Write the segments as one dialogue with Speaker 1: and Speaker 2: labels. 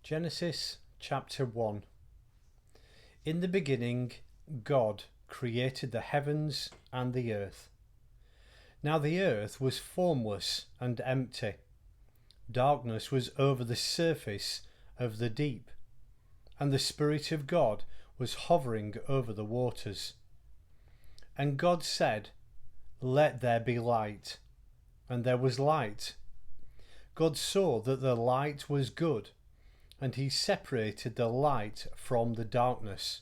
Speaker 1: Genesis chapter 1. In the beginning, God created the heavens and the earth. Now the earth was formless and empty. Darkness was over the surface of the deep, and the Spirit of God was hovering over the waters. And God said, "Let there be light." And there was light. God saw that the light was good, and he separated the light from the darkness.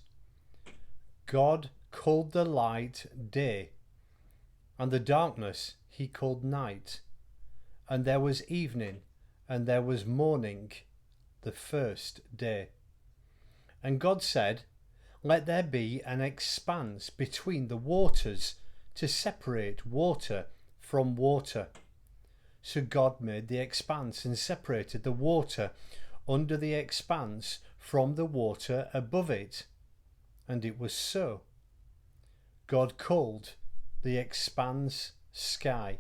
Speaker 1: God called the light day, and the darkness he called night. And there was evening, and there was morning, the first day. And God said, "Let there be an expanse between the waters to separate water from water." So God made the expanse and separated the water under the expanse from the water above it. And it was so. God called the expanse sky.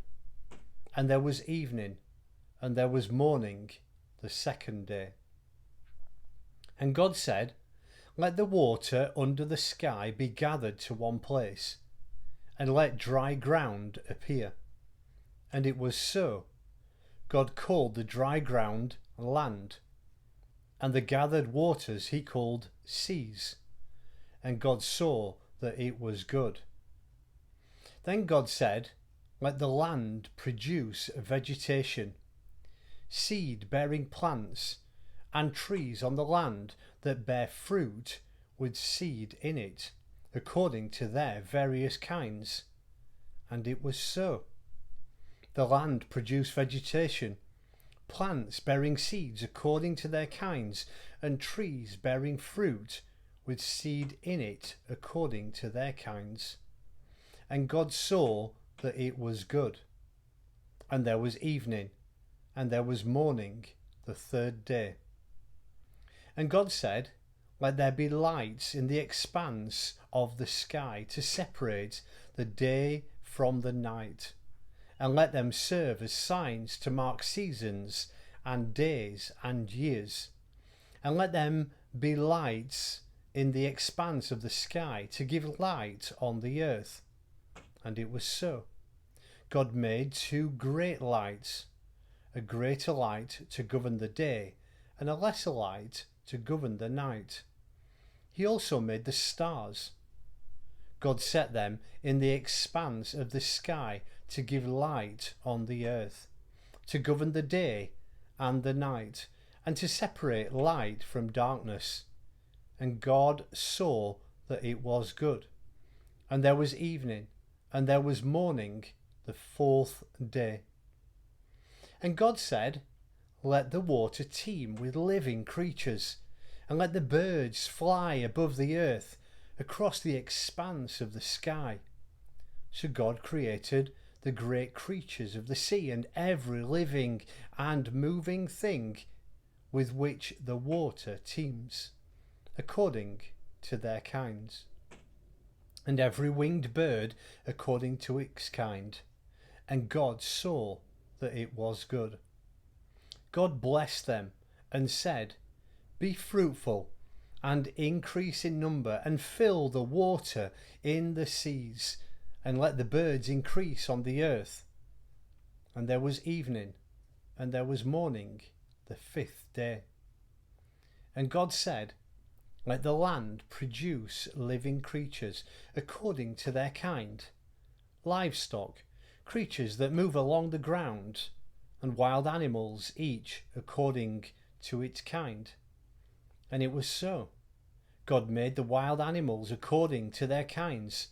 Speaker 1: And there was evening, and there was morning, the second day. And God said, "Let the water under the sky be gathered to one place, and let dry ground appear." And it was so. God called the dry ground land, and the gathered waters he called seas. And God saw that it was good. Then God said, "Let the land produce vegetation, seed-bearing plants, and trees on the land that bear fruit with seed in it, according to their various kinds." And it was so. The land produced vegetation, plants bearing seeds according to their kinds, and trees bearing fruit with seed in it according to their kinds. And God saw that it was good. And there was evening, and there was morning, the third day. And God said, "Let there be lights in the expanse of the sky to separate the day from the night, and let them serve as signs to mark seasons and days and years. And let them be lights in the expanse of the sky to give light on the earth." And it was so. God made two great lights, a greater light to govern the day, and a lesser light to govern the night. He also made the stars. God set them in the expanse of the sky to give light on the earth, to govern the day and the night, and to separate light from darkness. And God saw that it was good. And there was evening, and there was morning, the fourth day. And God said, "Let the water teem with living creatures, and let the birds fly above the earth across the expanse of the sky." So God created the great creatures of the sea and every living and moving thing with which the water teems, according to their kinds, and every winged bird according to its kind. And God saw that it was good. God blessed them and said, "Be fruitful and increase in number, and fill the water in the seas, and let the birds increase on the earth." And there was evening, and there was morning, the fifth day. And God said, "Let the land produce living creatures according to their kind, livestock, creatures that move along the ground, and wild animals, each according to its kind." And it was so. God made the wild animals according to their kinds,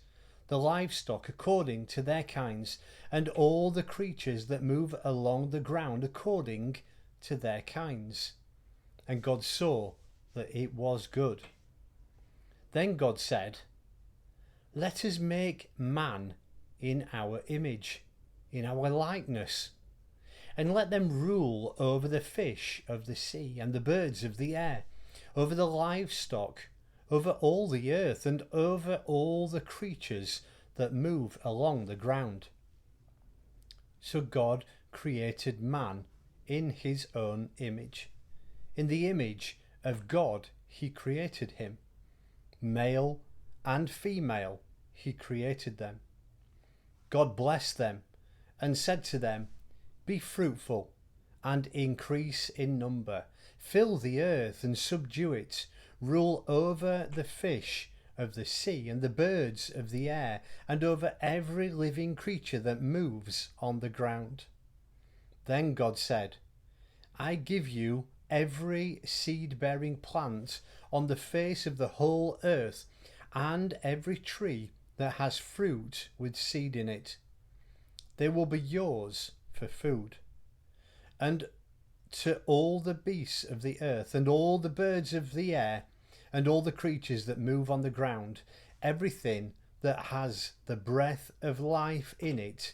Speaker 1: the livestock according to their kinds, and all the creatures that move along the ground according to their kinds. And God saw that it was good. Then God said, "Let us make man in our image, in our likeness, and let them rule over the fish of the sea and the birds of the air, over the livestock, over all the earth, and over all the creatures that move along the ground." So God created man in his own image. In the image Of God he created him. Male and female he created them. God blessed them and said to them, "Be fruitful and increase in number. Fill the earth and subdue it. Rule over the fish of the sea and the birds of the air, and over every living creature that moves on the ground." Then God said, "I give you every seed-bearing plant on the face of the whole earth, and every tree that has fruit with seed in it. They will be yours for food. And to all the beasts of the earth, and all the birds of the air, and all the creatures that move on the ground, everything that has the breath of life in it,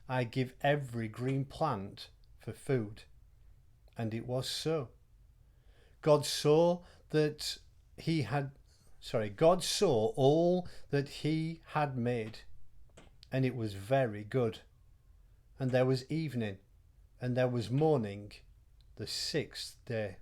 Speaker 1: I give every green plant for food." And it was so. God saw all that he had made, and it was very good. And there was evening, and there was morning, the sixth day.